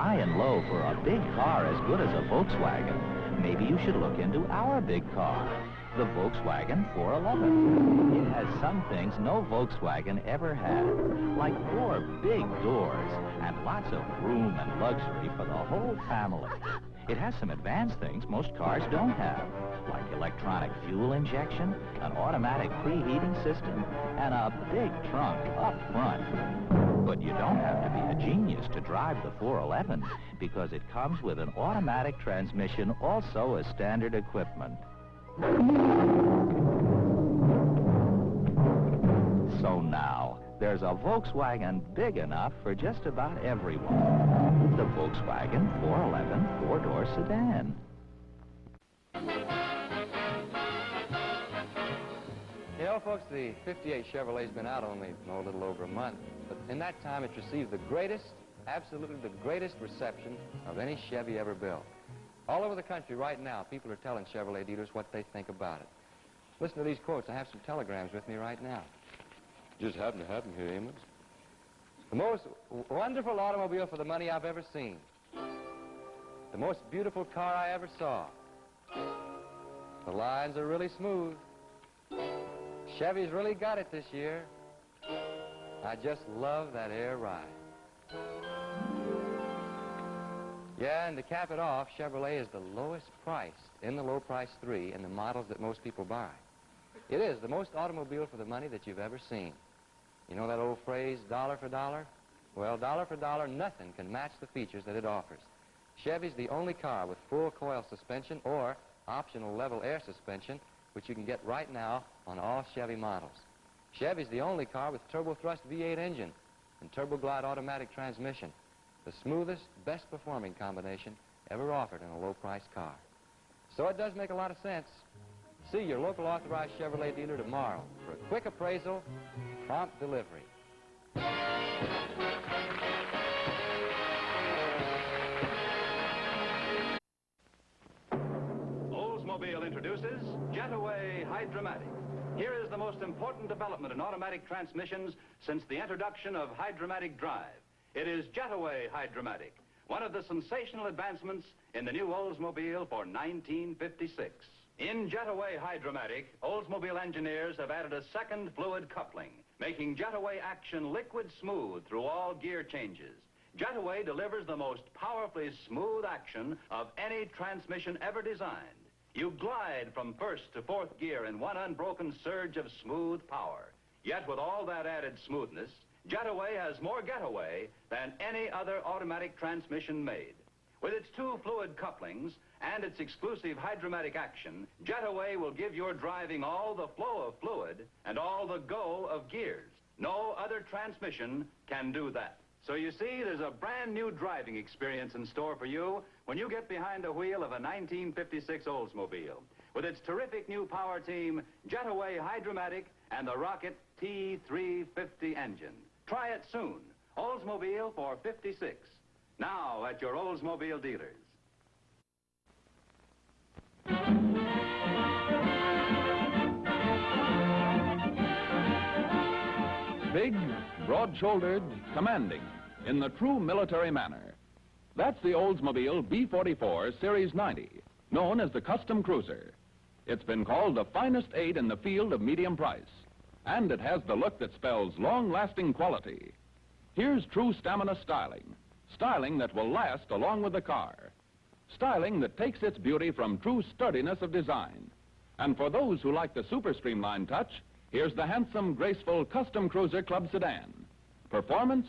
high and low for a big car as good as a Volkswagen, maybe you should look into our big car, the Volkswagen 411. It has some things no Volkswagen ever had, like 4 big doors and lots of room and luxury for the whole family. It has some advanced things most cars don't have, like electronic fuel injection, an automatic preheating system, and a big trunk up front. But you don't have to be a genius to drive the 411 because it comes with an automatic transmission also as standard equipment. So now, there's a Volkswagen big enough for just about everyone. The Volkswagen 411 4-door sedan. You know, folks, the 58 Chevrolet's been out only a little over a month, but in that time it's received the greatest, absolutely the greatest reception of any Chevy ever built. All over the country right now, people are telling Chevrolet dealers what they think about it. Listen to these quotes. I have some telegrams with me right now. Just happened to happen here, Amos. The most wonderful automobile for the money I've ever seen. The most beautiful car I ever saw. The lines are really smooth. Chevy's really got it this year. I just love that air ride. Yeah, and to cap it off, Chevrolet is the lowest priced in the low price 3 in the models that most people buy. It is the most automobile for the money that you've ever seen. You know that old phrase, dollar for dollar? Well, dollar for dollar, nothing can match the features that it offers. Chevy's the only car with full coil suspension or optional level air suspension, which you can get right now on all Chevy models. Chevy's the only car with turbo thrust V8 engine and turbo glide automatic transmission. The smoothest, best performing combination ever offered in a low-priced car. So it does make a lot of sense. See your local authorized Chevrolet dealer tomorrow for a quick appraisal, prompt delivery. Oldsmobile introduces Jetaway Hydra-Matic. Here is the most important development in automatic transmissions since the introduction of Hydra-Matic Drive. It is Jetaway Hydra-Matic, one of the sensational advancements in the new Oldsmobile for 1956. In Jetaway Hydra-Matic, Oldsmobile engineers have added a second fluid coupling, making Jetaway action liquid smooth through all gear changes. Jetaway delivers the most powerfully smooth action of any transmission ever designed. You glide from first to fourth gear in one unbroken surge of smooth power. Yet with all that added smoothness, Jetaway has more getaway than any other automatic transmission made. With its 2 fluid couplings and its exclusive Hydra-Matic action, Jetaway will give your driving all the flow of fluid and all the go of gears. No other transmission can do that. So you see, there's a brand new driving experience in store for you when you get behind the wheel of a 1956 Oldsmobile. With its terrific new power team, Jetaway Hydra-Matic and the Rocket T350 engine. Try it soon. Oldsmobile for 56. Now at your Oldsmobile dealers. Big, broad-shouldered, commanding, in the true military manner. That's the Oldsmobile B44 Series 90, known as the Custom Cruiser. It's been called the finest 8 in the field of medium price. And it has the look that spells long-lasting quality. Here's true stamina styling. Styling that will last along with the car. Styling that takes its beauty from true sturdiness of design. And for those who like the super streamlined touch, here's the handsome, graceful Custom Cruiser Club Sedan. Performance?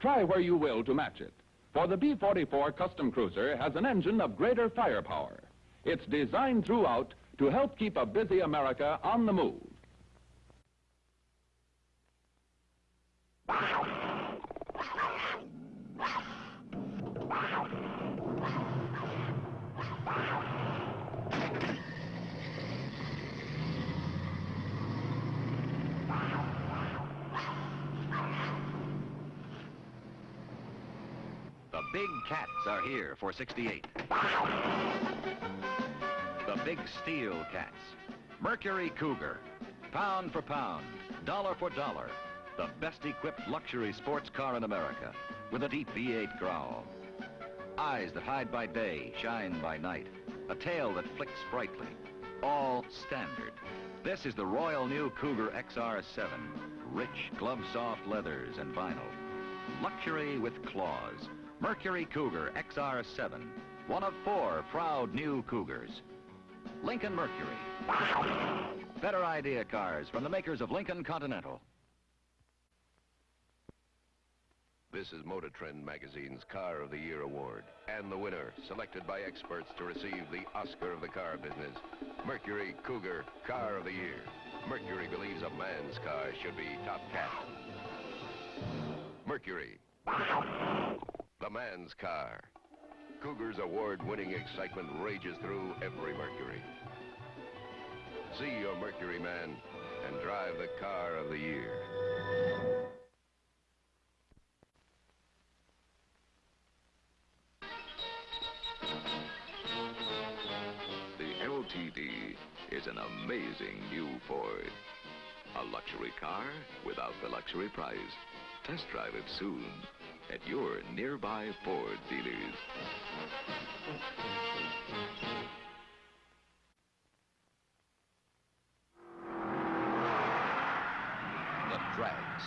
Try where you will to match it. For the B44 Custom Cruiser has an engine of greater firepower. It's designed throughout to help keep a busy America on the move. The big cats are here for 68. The big steel cats. Mercury Cougar. Pound for pound, dollar for dollar. The best equipped luxury sports car in America with a deep V8 growl. eyes that hide by day, shine by night, a tail that flicks brightly, all standard. This is the Royal New Cougar XR7. Rich, glove-soft leathers and vinyl. Luxury with claws. Mercury Cougar XR7. One of 4 proud new Cougars. Lincoln Mercury. Better idea cars from the makers of Lincoln Continental. This is Motor Trend Magazine's Car of the Year award. And the winner, selected by experts to receive the Oscar of the car business, Mercury Cougar Car of the Year. Mercury believes a man's car should be top cat. Mercury, the man's car. Cougar's award-winning excitement rages through every Mercury. See your Mercury man and drive the car of the year. The LTD is an amazing new Ford. A luxury car without the luxury price. Test drive it soon at your nearby Ford dealers. The drags.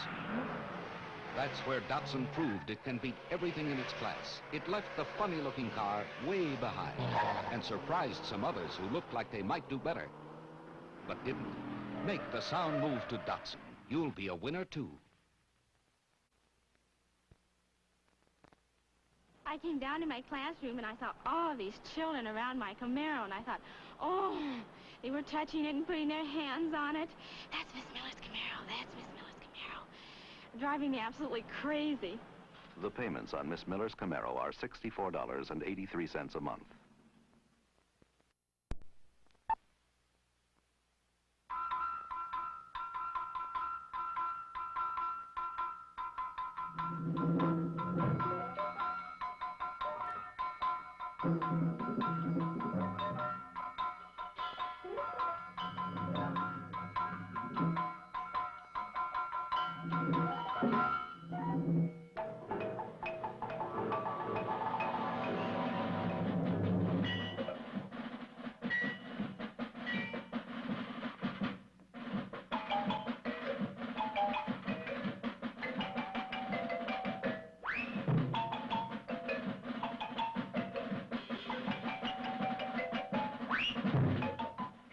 That's where Datsun proved it can beat everything in its class. It left the funny-looking car way behind and surprised some others who looked like they might do better, but didn't. Make the sound move to Datsun. You'll be a winner, too. I came down to my classroom and I thought, oh, these children around my Camaro, and I thought, oh, they were touching it and putting their hands on it. That's Miss Miller's Camaro. That's Miss Miller's Camaro. Driving me absolutely crazy. The payments on Miss Miller's Camaro are $64.83 a month.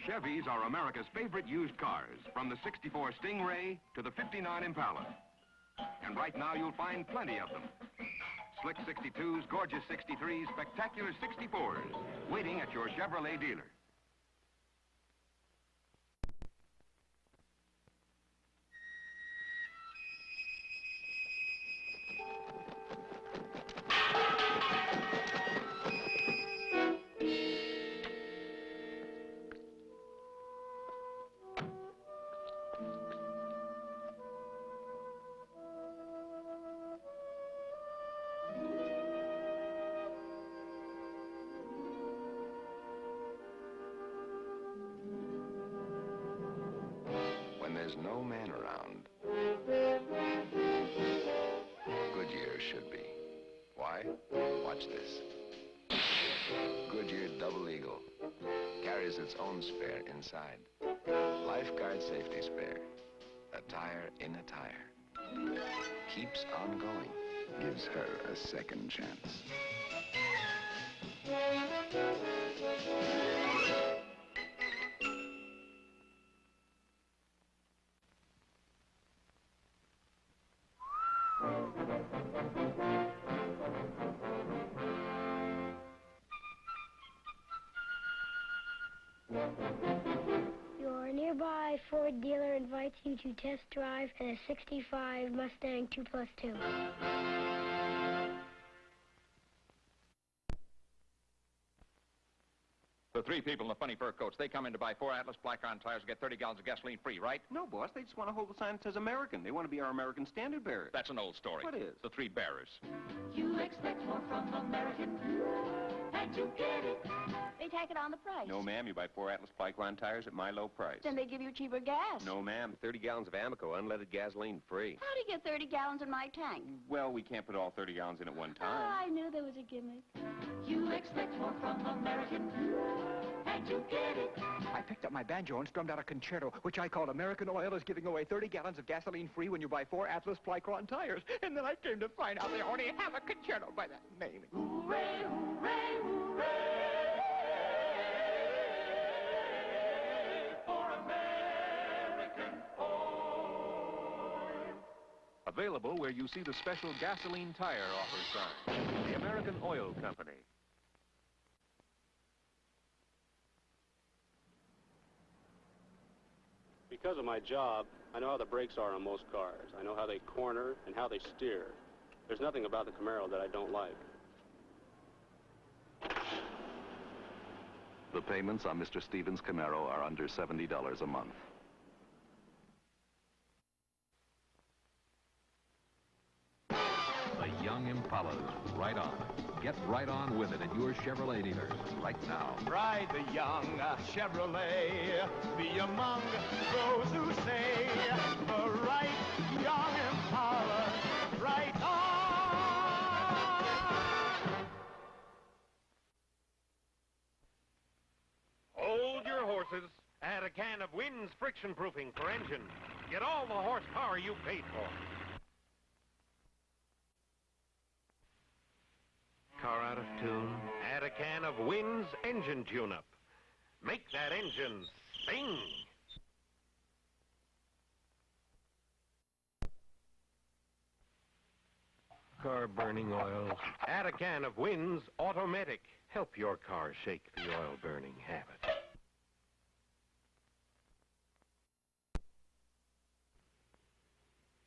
Chevys are America's favorite used cars, from the 64 Stingray to the 59 Impala. And right now you'll find plenty of them. Slick 62s, gorgeous 63s, spectacular 64s, waiting at your Chevrolet dealer. When there's no man around, Goodyear should be. Why? Watch this. Goodyear Double Eagle carries its own spare inside. Lifeguard safety spare. A tire in a tire. Keeps on going. Gives her a second chance. Your nearby Ford dealer invites you to test drive a 65 Mustang 2+2. The three people in the funny fur coats. They come in to buy 4 Atlas Black-on tires and get 30 gallons of gasoline free, right? No, boss. They just want to hold the sign that says American. They want to be our American standard bearers. That's an old story. What is? The 3 bearers. You expect more from American, and you get it. They tack it on the price. No, ma'am. You buy 4 Atlas Black-on tires at my low price. Then they give you cheaper gas. No, ma'am. 30 gallons of Amoco unleaded gasoline free. How do you get 30 gallons in my tank? Well, we can't put all 30 gallons in at one Oh, time. I knew there was a gimmick. You expect more from American, and you get it. I picked up my banjo and strummed out a concerto, which I called American Oil is giving away 30 gallons of gasoline free when you buy 4 Atlas Plycron tires. And then I came to find out they only have a concerto by that name. Hooray, hooray, hooray. For American oil. Available where you see the special gasoline tire offer sign. The American Oil Company. Because of my job, I know how the brakes are on most cars. I know how they corner and how they steer. There's nothing about the Camaro that I don't like. The payments on Mr. Stevens' Camaro are under $70 a month. The young Impalas, right on. Get right on with it at your Chevrolet dealers right now. Ride the young Chevrolet, be among those who say the right young Impala, right on. Hold your horses. Add a can of Wynn's friction proofing for engine. Get all the horsepower you paid for. Car out of tune? Add a can of Wynn's engine tune-up. Make that engine sing. Car burning oil. Add a can of Wynn's Automatic. Help your car shake the oil burning habit.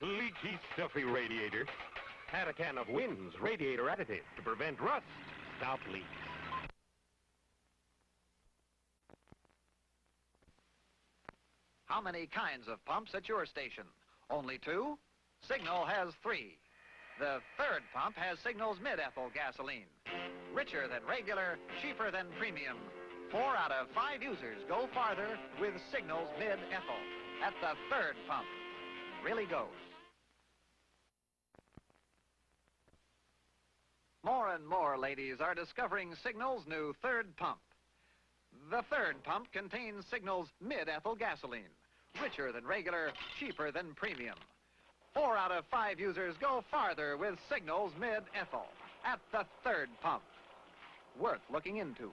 Leaky, stuffy radiator. Add a can of Wynn's radiator additive to prevent rust. Stop leaks. How many kinds of pumps at your station? Only 2? Signal has 3. The 3rd pump has Signal's mid-ethyl gasoline. Richer than regular, cheaper than premium. 4 out of 5 users go farther with Signal's mid-ethyl at the 3rd pump. Really goes. More and more ladies are discovering Signal's new 3rd pump. The 3rd pump contains Signal's mid-ethyl gasoline. Richer than regular, cheaper than premium. 4 out of 5 users go farther with Signal's mid-ethyl at the 3rd pump. Worth looking into.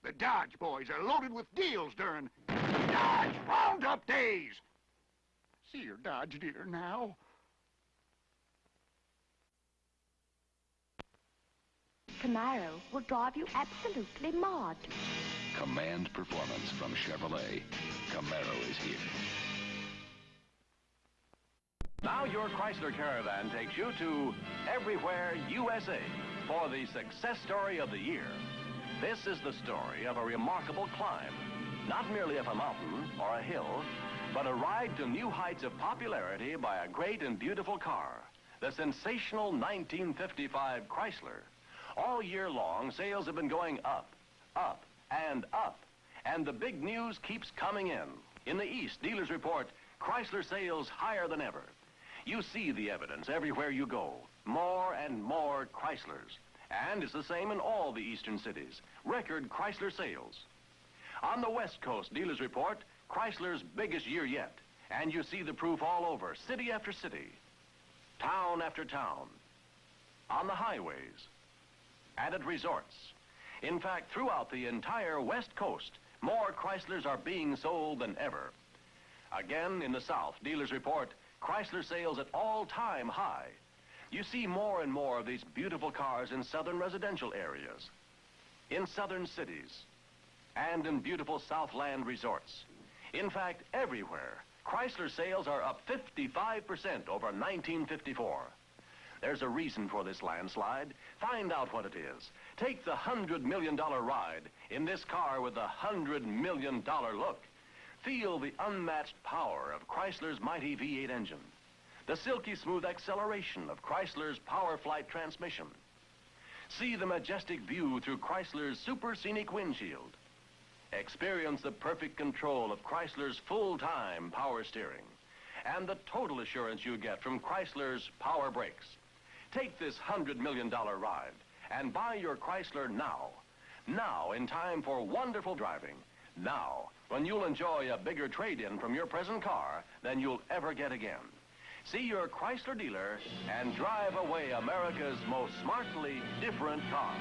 The Dodge boys are loaded with deals during Dodge Roundup days. See your Dodge dealer now. Camaro will drive you absolutely mad. Command performance from Chevrolet. Camaro is here. Now your Chrysler Caravan takes you to Everywhere USA for the success story of the year. This is the story of a remarkable climb, not merely of a mountain or a hill, but a ride to new heights of popularity by a great and beautiful car, the sensational 1955 Chrysler. All year long, sales have been going up, up, and up, and the big news keeps coming in. In the East, dealers report Chrysler sales higher than ever. You see the evidence everywhere you go. More and more Chryslers. And it's the same in all the eastern cities. Record Chrysler sales. On the West Coast, dealers report Chrysler's biggest year yet. And you see the proof all over, city after city, town after town, on the highways, and at resorts. In fact, throughout the entire West Coast, more Chryslers are being sold than ever. Again, in the South, dealers report Chrysler sales at all-time high. You see more and more of these beautiful cars in southern residential areas, in southern cities, and in beautiful Southland resorts. In fact, everywhere, Chrysler sales are up 55% over 1954. There's a reason for this landslide. Find out what it is. Take the $100 million ride in this car with the $100 million look. Feel the unmatched power of Chrysler's mighty V8 engine. The silky smooth acceleration of Chrysler's Power Flight transmission. See the majestic view through Chrysler's super scenic windshield. Experience the perfect control of Chrysler's full-time power steering and the total assurance you get from Chrysler's Power Brakes. Take this $100 million ride and buy your Chrysler now. Now, in time for wonderful driving. Now, when you'll enjoy a bigger trade-in from your present car than you'll ever get again. See your Chrysler dealer and drive away America's most smartly different car.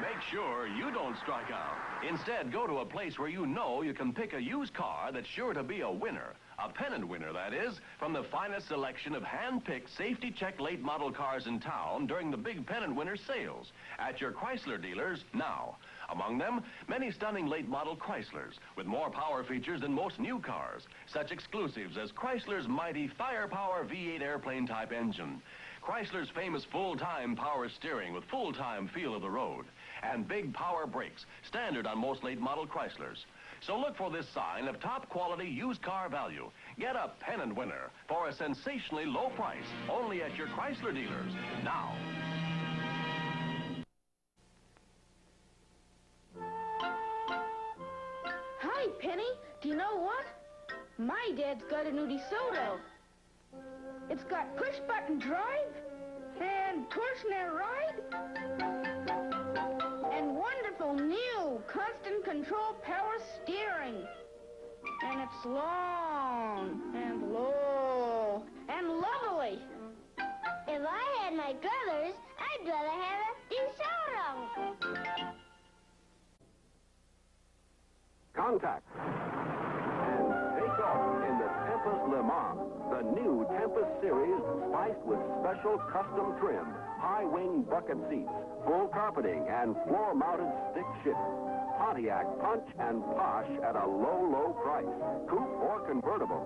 Make sure you don't strike out. Instead, go to a place where you know you can pick a used car that's sure to be a winner. A pennant winner, that is, from the finest selection of hand-picked, safety-check late model cars in town during the big pennant winner sales at your Chrysler dealers now. Among them, many stunning late model Chryslers with more power features than most new cars. Such exclusives as Chrysler's mighty Firepower V8 airplane type engine, Chrysler's famous full-time power steering with full-time feel of the road, and big power brakes, standard on most late model Chryslers. So look for this sign of top quality used car value. Get a pennant winner for a sensationally low price only at your Chrysler dealers now. Hi, Penny. Do you know what? My dad's got a new DeSoto. It's got push-button drive and torsionary ride and wonderful new constant control power steering. And it's long and low and lovely. If I had my druthers, I'd rather have a DeSoto. Contact. And take off in the Tempest Le Mans. The new Tempest series spiced with special custom trim, high-wing bucket seats, full carpeting, and floor-mounted stick shift. Pontiac punch and posh at a low, low price. Coupe or convertible.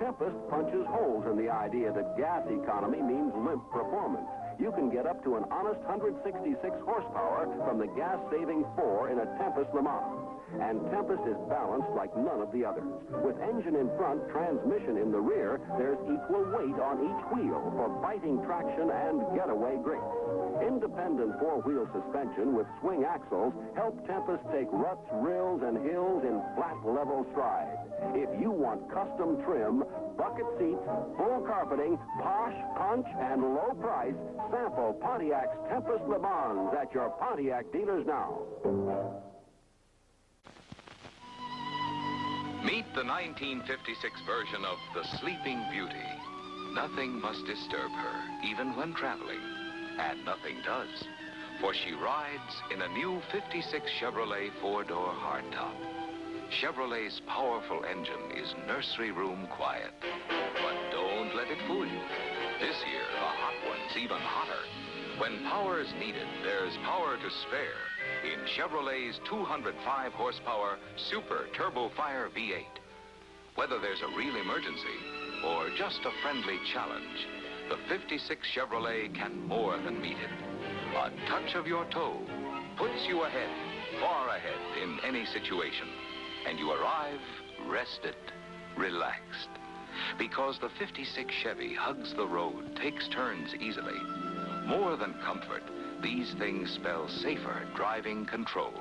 Tempest punches holes in the idea that gas economy means limp performance. You can get up to an honest 166 horsepower from the gas-saving 4 in a Tempest Le Mans. And Tempest is balanced like none of the others. With engine in front, transmission in the rear, there's equal weight on each wheel for biting traction and getaway grace. Independent four-wheel suspension with swing axles help Tempest take ruts, rills, and hills in flat, level stride. If you want custom trim, bucket seats, full carpeting, posh, punch, and low price, sample Pontiac's Tempest Le Mans at your Pontiac dealers now. Meet the 1956 version of the Sleeping Beauty. Nothing must disturb her, even when traveling. And nothing does, for she rides in a new 56 Chevrolet four-door hardtop. Chevrolet's powerful engine is nursery room quiet. But don't let it fool you. This year, the hot one's even hotter. When power is needed, there's power to spare in Chevrolet's 205 horsepower Super Turbo Fire V8. Whether there's a real emergency or just a friendly challenge, the 56 Chevrolet can more than meet it. A touch of your toe puts you ahead, far ahead in any situation, and you arrive rested, relaxed. Because the 56 Chevy hugs the road, takes turns easily. More than comfort, these things spell safer driving control.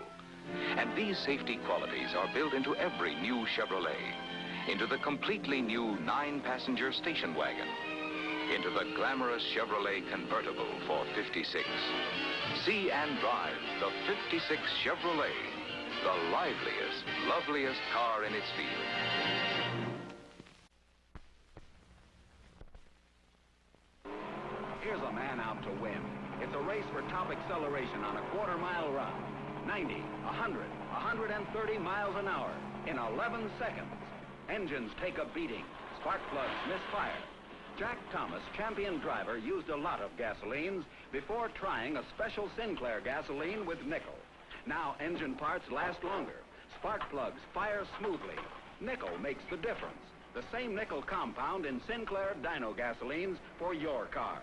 And these safety qualities are built into every new Chevrolet, into the completely new 9-passenger station wagon, into the glamorous Chevrolet convertible for 56. See and drive the 56 Chevrolet, the liveliest, loveliest car in its field. Here's a man out to win. It's a race for top acceleration on a quarter-mile run. 90, 100, 130 miles an hour in 11 seconds. Engines take a beating. Spark plugs misfire. Jack Thomas, champion driver, used a lot of gasolines before trying a special Sinclair gasoline with nickel. Now engine parts last longer. spark plugs fire smoothly. Nickel makes the difference. The same nickel compound in Sinclair Dyno gasolines for your car.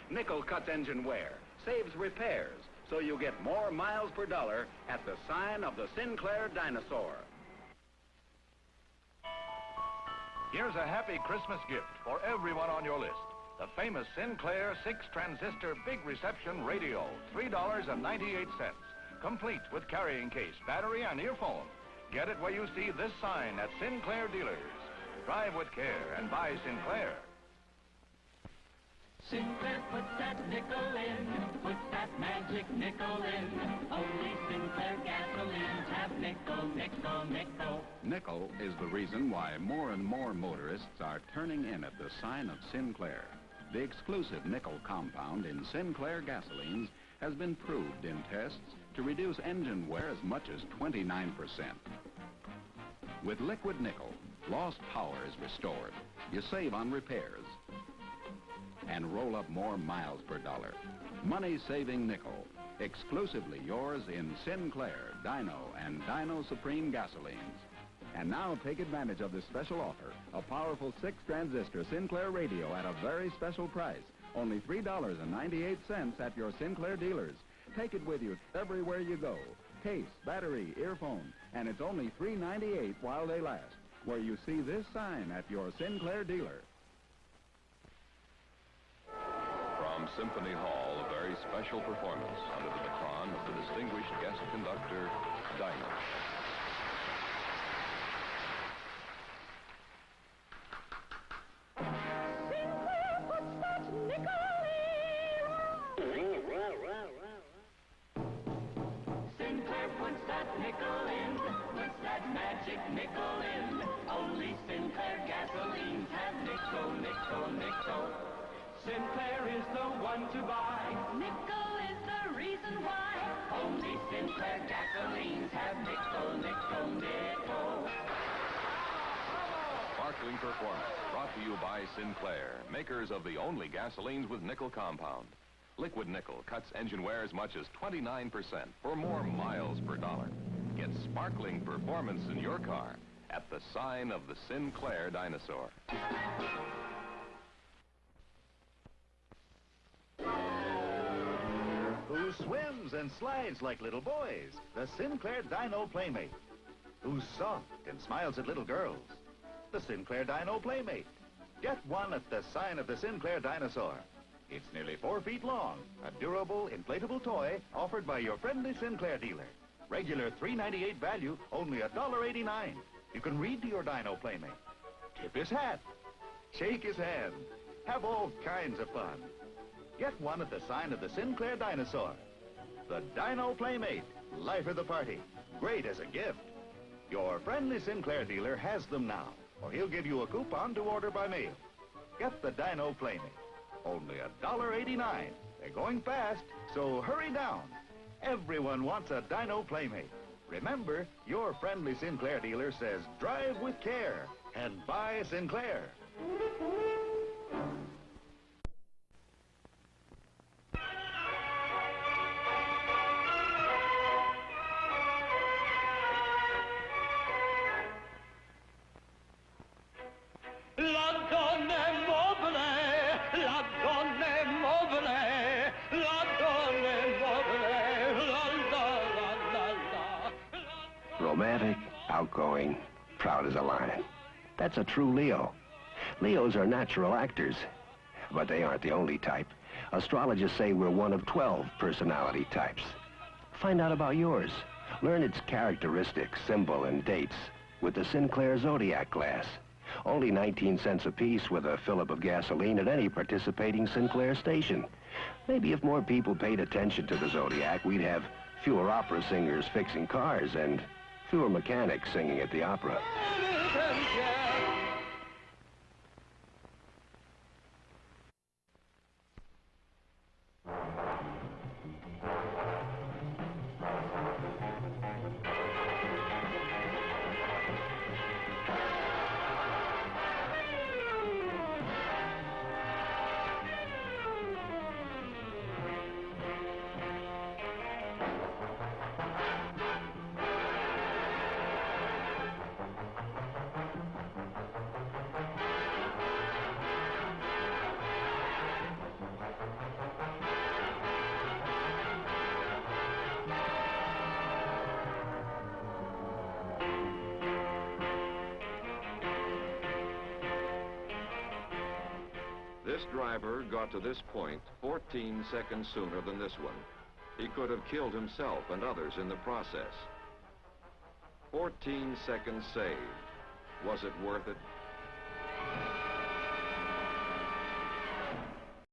Nickel cuts engine wear, saves repairs, so you get more miles per dollar at the sign of the Sinclair Dinosaur. Here's a happy Christmas gift for everyone on your list. The famous Sinclair 6-transistor big reception radio, $3.98. Complete with carrying case, battery, and earphone. Get it where you see this sign at Sinclair dealers. Drive with care and buy Sinclair. Sinclair puts that nickel in, puts that magic nickel in. Only Sinclair gasolines have nickel, nickel, nickel. Nickel is the reason why more and more motorists are turning in at the sign of Sinclair. The exclusive nickel compound in Sinclair gasolines has been proved in tests to reduce engine wear as much as 29%. With liquid nickel, lost power is restored. You save on repairs and roll up more miles per dollar. Money-saving nickel, exclusively yours in Sinclair, Dyno, and Dyno Supreme gasolines. And now take advantage of this special offer, a powerful 6-transistor Sinclair radio at a very special price, only $3.98 at your Sinclair dealers. Take it with you everywhere you go. Case, battery, earphone, and it's only $3.98 while they last, where you see this sign at your Sinclair dealer. From Symphony Hall, a very special performance under the baton of the distinguished guest conductor, Dyno. Sinclair puts that nickel in, puts that magic nickel in. Only Sinclair gasolines have nickel, nickel, nickel. Sinclair is the one to buy. Nickel is the reason why. Only Sinclair gasolines have nickel, nickel, nickel. Sparkling performance brought to you by Sinclair, makers of the only gasolines with nickel compound. Liquid nickel cuts engine wear as much as 29% for more miles per dollar. Get sparkling performance in your car at the sign of the Sinclair Dinosaur. Who swims and slides like little boys? The Sinclair Dyno Playmate. Who's soft and smiles at little girls? The Sinclair Dyno Playmate. Get one at the sign of the Sinclair Dinosaur. It's nearly 4 feet long, a durable, inflatable toy offered by your friendly Sinclair dealer. Regular $3.98 value, only $1.89. You can read to your Dyno Playmate. Tip his hat. Shake his hand. Have all kinds of fun. Get one at the sign of the Sinclair Dinosaur. The Dyno Playmate, life of the party. Great as a gift. Your friendly Sinclair dealer has them now, or he'll give you a coupon to order by mail. Get the Dyno Playmate. Only $1.89. They're going fast, so hurry down. Everyone wants a Dyno Playmate. Remember, your friendly Sinclair dealer says drive with care and buy Sinclair. Romantic, outgoing, proud as a lion. That's a true Leo. Leos are natural actors, but they aren't the only type. Astrologists say we're one of 12 personality types. Find out about yours. Learn its characteristics, symbol, and dates with the Sinclair Zodiac glass. Only 19 cents apiece with a fill-up of gasoline at any participating Sinclair station. Maybe if more people paid attention to the Zodiac, we'd have fewer opera singers fixing cars and fewer mechanics singing at the opera. This driver got to this point 14 seconds sooner than this one. He could have killed himself and others in the process. 14 seconds saved. Was it worth it?